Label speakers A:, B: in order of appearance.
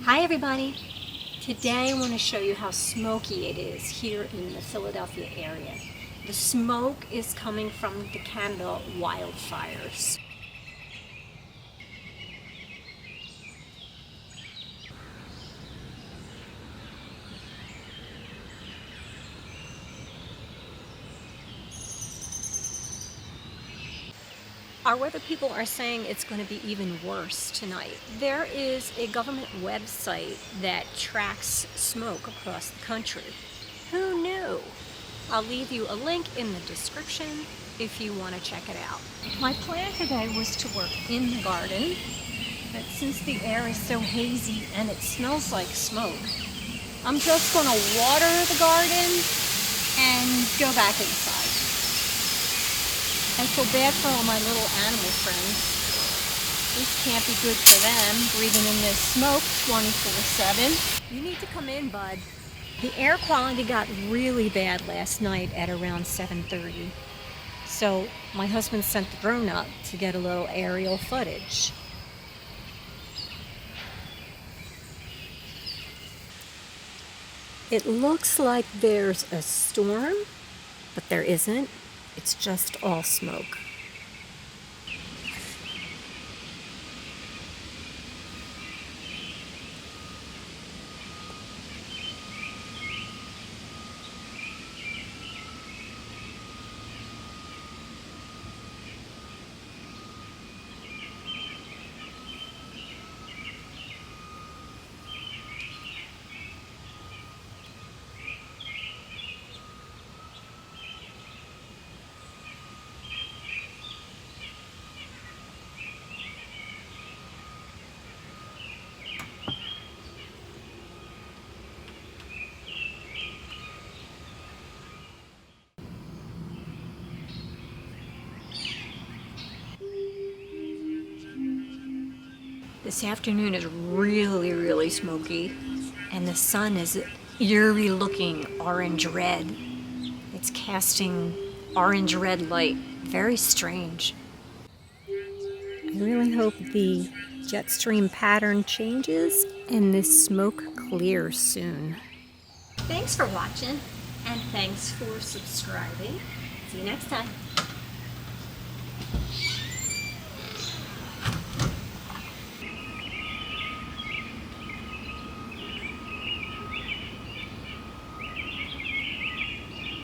A: Hi everybody! Today I want to show you how smoky it is here in the Philadelphia area. The smoke is coming from the Canada wildfires. Our weather people are saying it's going to be even worse tonight. There is a government website that tracks smoke across the country. Who knew? I'll leave you a link in the description if you want to check it out. My plan today was to work in the garden, but since the air is so hazy and it smells like smoke, I'm just going to water the garden and go back inside. I feel bad for all my little animal friends. This can't be good for them, breathing in this smoke 24/7. You need to come in, bud. The air quality got really bad last night at around 7:30. So my husband sent the drone up to get a little aerial footage. It looks like there's a storm, but there isn't. It's just all smoke. This afternoon is really smoky, and the sun is eerie looking orange-red. It's casting orange-red light. Very strange. I really hope the jet stream pattern changes and this smoke clears soon. Thanks for watching, and thanks for subscribing. See you next time.